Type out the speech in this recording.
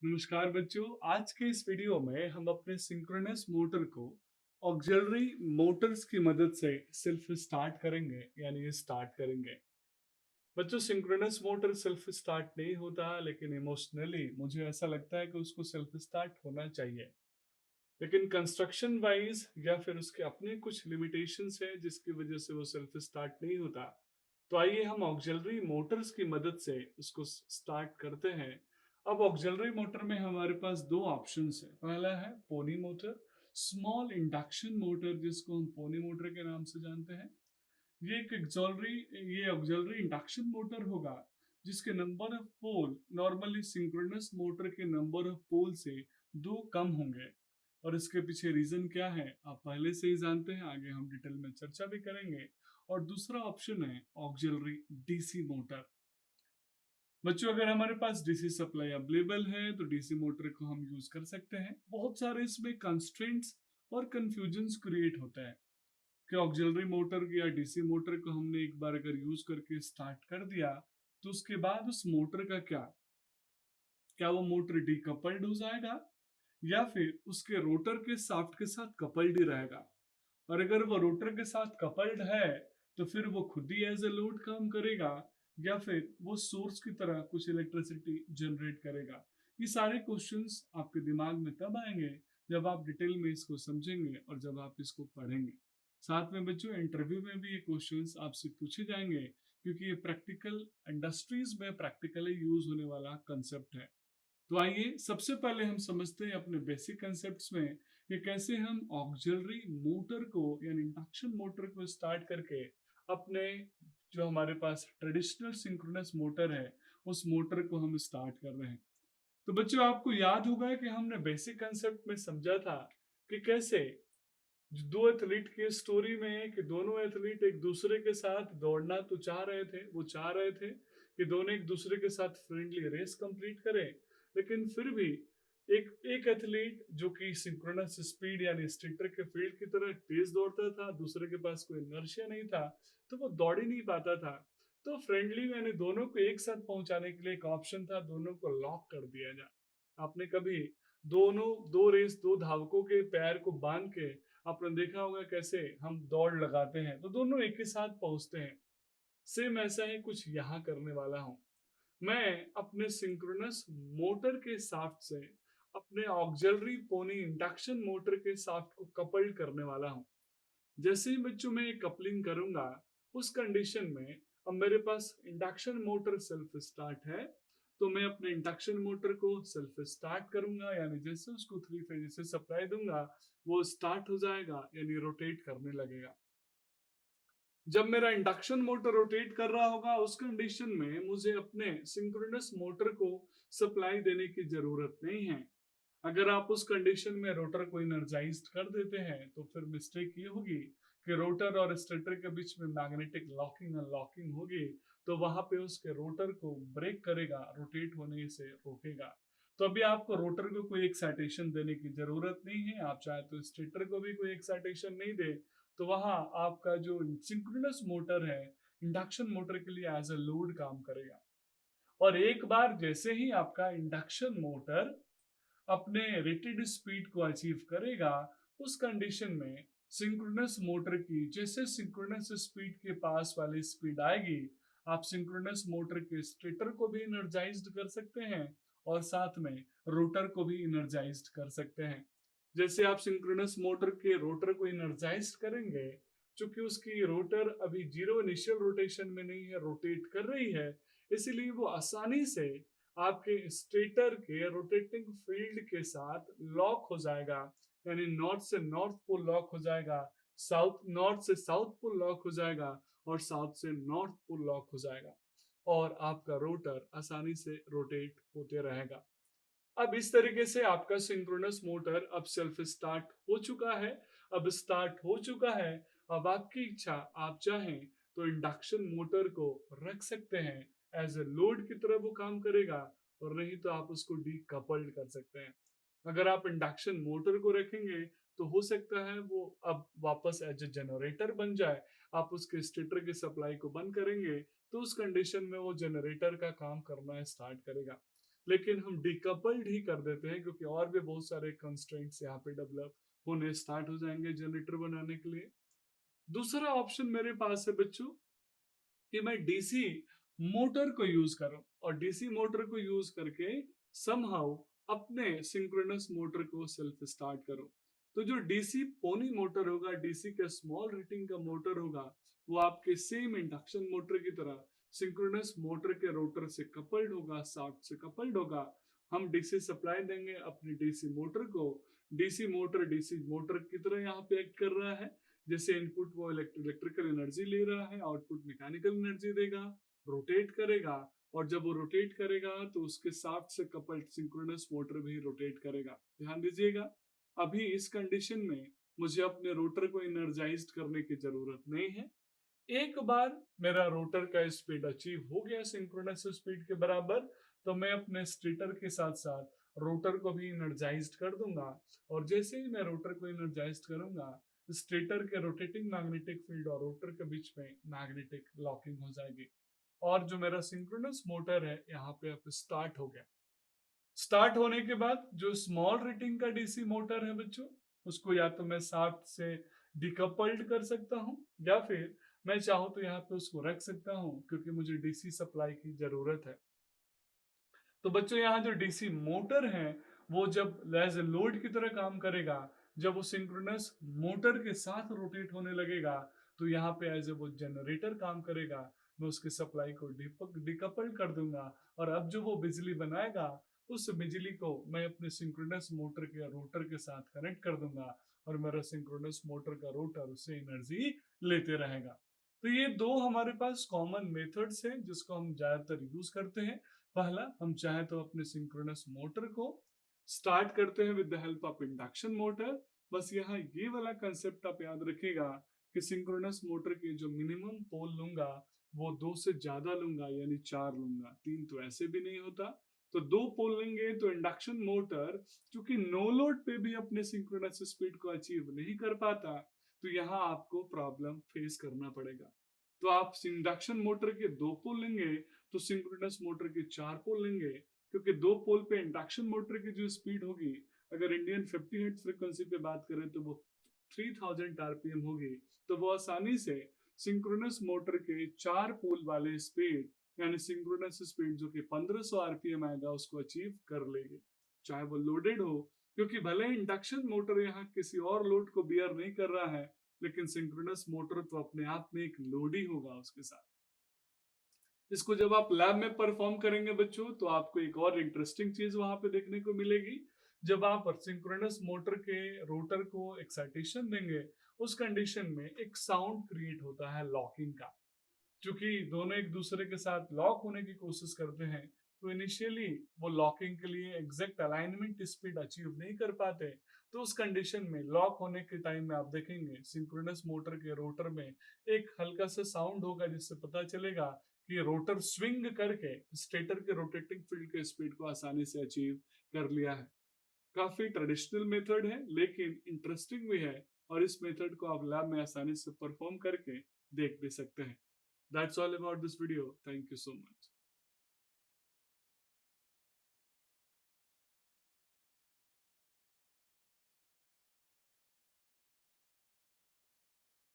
नमस्कार बच्चों। आज के इस वीडियो में हम अपने सिंक्रोनस मोटर को ऑक्सिलरी मोटर्स की मदद से सेल्फ स्टार्ट करेंगे यानी स्टार्ट करेंगे। बच्चों, सिंक्रोनस मोटर सेल्फ स्टार्ट नहीं होता, लेकिन इमोशनली मुझे ऐसा लगता है कि उसको सेल्फ स्टार्ट होना चाहिए। लेकिन कंस्ट्रक्शन वाइज या फिर उसके अपने कुछ लिमिटेशंस है जिसकी वजह से वो सेल्फ स्टार्ट नहीं होता। तो आइए हम ऑक्सिलरी मोटर्स की मदद से उसको स्टार्ट करते हैं। अब ऑक्सिलरी मोटर में हमारे पास दो ऑप्शंस है। पहला है pony motor, small induction motor जिसको हम पोनी मोटर के नाम से जानते हैं। ये ऑक्सिलरी इंडक्शन मोटर होगा जिसके number of pole normally synchronous motor के नंबर ऑफ पोल से दो कम होंगे। और इसके पीछे रीजन क्या है आप पहले से ही जानते हैं, आगे हम डिटेल में चर्चा भी करेंगे। और दूसरा ऑप्शन है ऑक्सिलरी डीसी मोटर। बच्चों, अगर हमारे पास डीसी सप्लाई अवेलेबल है तो डीसी मोटर को हम यूज कर सकते हैं। बहुत सारे इसमें कंस्ट्रेंट्स और कंफ्यूजन्स क्रिएट होता है कि ऑक्सिलरी मोटर या डीसी मोटर को हमने एक बार अगर यूज करके स्टार्ट कर दिया तो उसके बाद उस मोटर का क्या क्या वो मोटर डीकपल्ड हो जाएगा या फिर उसके रोटर के शाफ्ट के साथ कपल्ड ही रहेगा। और अगर वो रोटर के साथ कपल्ड है तो फिर वो खुद ही एज ए लोड काम करेगा या फिर वो सोर्स की तरह कुछ इलेक्ट्रिसिटी जनरेट करेगा। ये सारे क्वेश्चंस आपके दिमाग में तब आएंगे जब आप डिटेल में इसको समझेंगे और जब आप इसको पढ़ेंगे। साथ में बच्चों, इंटरव्यू में भी ये क्वेश्चंस आपसे पूछे जाएंगे क्योंकि ये प्रैक्टिकल इंडस्ट्रीज में प्रैक्टिकली यूज होने वाला कंसेप्ट है। तो आइए सबसे पहले हम समझते हैं अपने बेसिक कंसेप्ट्स में कि कैसे हम ऑक्सिलरी मोटर को यानी इंडक्शन मोटर को स्टार्ट करके अपने जो हमारे पास ट्रेडिशनल सिंक्रोनस मोटर है उस मोटर को हम स्टार्ट कर रहे हैं। तो बच्चों, आपको याद होगा कि हमने बेसिक कंसेप्ट में समझा था कि कैसे जो दो एथलीट की स्टोरी में है कि दोनों एथलीट एक दूसरे के साथ दौड़ना तो चाह रहे थे कि दोनों एक दूसरे के साथ फ्रेंडली रेस कंप्लीट करें। लेकिन फिर भी एक एक एथलीट जो कि सिंक्रोनस स्पीड यानी स्टेटर के फील्ड की तरह तेज दौड़ता था, दूसरे के पास कोई इनर्शिया नहीं था, तो वो दौड़ ही नहीं पाता था। तो फ्रेंडली यानी दोनों को एक साथ पहुंचाने के लिए एक ऑप्शन था, दोनों को लॉक कर दिया जाए। आपने कभी दो धावकों के पैर को बांध के आपने देखा होगा कैसे हम दौड़ लगाते हैं तो दोनों एक ही साथ पहुंचते हैं। सेम ऐसा ही कुछ यहाँ करने वाला हूँ। मैं अपने सिंक्रोनस मोटर के शाफ्ट से अपने ऑक्सिलरी पोनी इंडक्शन मोटर के शाफ्ट को कपल्ड करने वाला हूँ। जैसे ही बच्चों मैं कपलिंग करूंगा उस कंडीशन में अब मेरे पास इंडक्शन मोटर सेल्फ स्टार्ट है। तो मैं अपने इंडक्शन मोटर को सेल्फ स्टार्ट करूंगा यानी जैसे उसको थ्री फेज से सप्लाई दूंगा वो स्टार्ट हो जाएगा यानी रोटेट करने लगेगा। जब मेरा इंडक्शन मोटर रोटेट कर रहा होगा उस कंडीशन में मुझे अपने सिंक्रोनस मोटर को सप्लाई देने की जरूरत नहीं है। अगर आप उस कंडीशन में रोटर को इनर्जाइज्ड कर देते हैं तो फिर मिस्टेक ये होगी कि रोटर और स्टेटर के बीच में मैग्नेटिक लॉकिंग अनलॉकिंग होगी। तो वहां पे उसके रोटर को ब्रेक करेगा, रोटेट होने से रोकेगा। तो अभी आपको रोटर को कोई एक्साइटेशन देने की जरूरत नहीं है। आप चाहे तो स्टेटर को भी कोई एक्साइटेशन नहीं दे तो वहां आपका जो सिंक्रोनस मोटर है इंडक्शन मोटर के लिए एज अ लोड काम करेगा। और एक बार जैसे ही आपका इंडक्शन मोटर अपने रेटेड स्पीड को अचीव करेगा उस कंडीशन में सिंक्रोनस मोटर की जैसे सिंक्रोनस स्पीड के पास वाली स्पीड आएगी आप सिंक्रोनस मोटर के स्टेटर को भी इनर्जाइज्ड कर सकते हैं और साथ में रोटर को भी इनर्जाइज्ड कर सकते हैं। जैसे आप सिंक्रोनस मोटर के रोटर को इनर्जाइज्ड करेंगे, चूंकि उसकी रोटर अभी जीरो इनिशियल रोटेशन में नहीं है, रोटेट कर रही है, इसीलिए वो आसानी से आपके स्टेटर के रोटेटिंग फील्ड के साथ लॉक हो जाएगा। यानी नॉर्थ से नॉर्थ पोल लॉक हो जाएगा, साउथ नॉर्थ से साउथ पोल लॉक हो जाएगा और साउथ से नॉर्थ पोल लॉक हो जाएगा और आपका रोटर आसानी से रोटेट होते रहेगा। अब इस तरीके से आपका सिंक्रोनस मोटर अब सेल्फ स्टार्ट हो चुका है। अब स्टार्ट हो चुका है। अब आपकी इच्छा, आप चाहें तो इंडक्शन मोटर को रख सकते हैं, एज ए लोड की तरह वो काम करेगा, और नहीं तो आप उसको डीकपल्ड कर सकते हैं। अगर आप इंडक्शन मोटर को रखेंगे तो हो सकता है वो अब वापस एज ए जनरेटर बन जाए। आप उसके स्टेटर की सप्लाई को बंद करेंगे तो उस कंडीशन में वो जनरेटर का काम करना स्टार्ट करेगा। लेकिन हम डिकपल्ड ही कर देते हैं क्योंकि और भी बहुत सारे कंस्ट्रेंट्स यहाँ पे डेवलप होने स्टार्ट हो जाएंगे जनरेटर बनाने के लिए। दूसरा ऑप्शन मेरे पास है बच्चों कि मैं डीसी मोटर को यूज करूं और डीसी मोटर को यूज करके समहाउ अपने सिंक्रोनस मोटर को सेल्फ स्टार्ट करूं। तो जो डीसी पोनी मोटर होगा, डीसी के स्मॉल रेटिंग का मोटर होगा, वो आपके सेम इंडक्शन मोटर की तरह सिंक्रोनस मोटर के रोटर से कपल्ड होगा, शाफ्ट से कपल्ड होगा। हम डीसी सप्लाई देंगे अपनी डीसी मोटर को, डीसी मोटर की तरह यहाँ पे एक्ट कर रहा है। जैसे इनपुट वो इलेक्ट्रिकल एनर्जी ले रहा है, आउटपुट मैकेनिकल एनर्जी देगा, रोटेट करेगा, और जब वो रोटेट करेगा तो उसके साथ से कपल्ड सिंक्रोनस मोटर भी रोटेट करेगा। ध्यान दीजिएगा, अभी इस कंडीशन में मुझे अपने रोटर को एनर्जाइज्ड करने की जरूरत नहीं है। एक बार मेरा रोटर का स्पीड अचीव हो गया सिंक्रोनस स्पीड के बराबर, तो मैं अपने स्टेटर के साथ साथ रोटर को भी एनर्जाइज्ड कर दूंगा। और जैसे ही मैं रोटर को एनर्जाइज्ड करूंगा, स्टेटर के रोटेटिंग मैग्नेटिक फील्ड और रोटर के बीच में मैग्नेटिक लॉकिंग हो जाएगी, और जो मेरा सिंक्रोनस मोटर है यहाँ पे अब स्टार्ट हो गया। स्टार्ट होने के बाद जो स्मॉल रेटिंग का डीसी मोटर है बच्चों, उसको या तो मैं साथ से डिकपल्ड कर सकता हूँ, या फिर मैं चाहूँ तो यहाँ पे उसको रख सकता हूँ क्योंकि मुझे डीसी सप्लाई की जरूरत है। तो बच्चों यहाँ जो डीसी मोटर है वो जब एज ए लोड की तरह काम करेगा, जब वो सिंक्रोनस मोटर के साथ रोटेट होने लगेगा, तो यहाँ पे एज ए वो जनरेटर काम करेगा। मैं उसके सप्लाई को डिकपल कर दूंगा, और अब जो वो बिजली बनाएगा उस बिजली को मैं अपने सिंक्रोनस मोटर के रोटर के साथ कनेक्ट कर दूंगा, और मेरा सिंक्रोनस मोटर का रोटर उससे एनर्जी लेते रहेगा। तो ये दो हमारे पास कॉमन मेथड्स हैं जिसको हम ज्यादातर यूज करते हैं। पहला, हम चाहे तो अपने सिंक्रोनस मोटर को स्टार्ट करते हैं with the help of induction motor. बस यहाँ ये वाला कंसेप्ट आप याद रखिएगा कि सिंक्रोनस मोटर के जो मिनिमम पोल लूंगा वो 2 से ज्यादा लूंगा, यानी 4 लूंगा, 3 तो ऐसे भी नहीं होता। तो 2 पोल लेंगे तो इंडक्शन मोटर क्योंकि नो लोड पे भी अपने सिंक्रोनस स्पीड को अचीव नहीं कर पाता, तो यहाँ आपको प्रॉब्लम फेस करना पड़ेगा। तो आप इंडक्शन मोटर के 2 पोल लेंगे तो सिंक्रोनस मोटर के 4 पोल लेंगे, क्योंकि 2 पोल पे इंडक्शन मोटर की जो स्पीड होगी, अगर इंडियन 50 हर्ट्ज फ्रीक्वेंसी पे बात करें तो वो 3000 आरपीएम होगी। तो वो आसानी से सिंक्रोनस मोटर के 4 पोल वाले स्पीड, यानी सिंक्रोनस स्पीड जो कि 1500 आरपीएम आएगा, उसको अचीव कर लेगी, चाहे वो लोडेड हो। क्योंकि भले इंडक्शन मोटर यहाँ किसी और लोड को बियर नहीं कर रहा है, लेकिन सिंक्रोनस मोटर तो अपने आप में एक लोड ही होगा उसके साथ। इसको जब आप लैब में परफॉर्म करेंगे बच्चों, तो आपको एक और इंटरेस्टिंग चीज वहां पे देखने को मिलेगी। जब आप सिंक्रोनस मोटर के रोटर को एक्साइटेशन देंगे, उस कंडीशन में एक साउंड क्रिएट होता है लॉकिंग का। क्योंकि दोनों एक दूसरे के साथ लॉक होने की कोशिश करते हैं, तो इनिशियली वो लॉकिंग के लिए एग्जैक्ट अलाइनमेंट स्पीड अचीव नहीं कर पाते। तो उस कंडीशन में लॉक होने के टाइम में आप देखेंगे सिंक्रोनस मोटर के रोटर में एक हल्का सा साउंड होगा, जिससे पता चलेगा कि रोटर स्विंग करके स्टेटर के रोटेटिंग फील्ड के स्पीड को आसानी से अचीव कर लिया है। काफी ट्रेडिशनल मेथड है लेकिन इंटरेस्टिंग भी है, और इस मेथड को आप लैब में आसानी से परफॉर्म करके देख भी सकते हैं। That's all about this video. Thank you so much.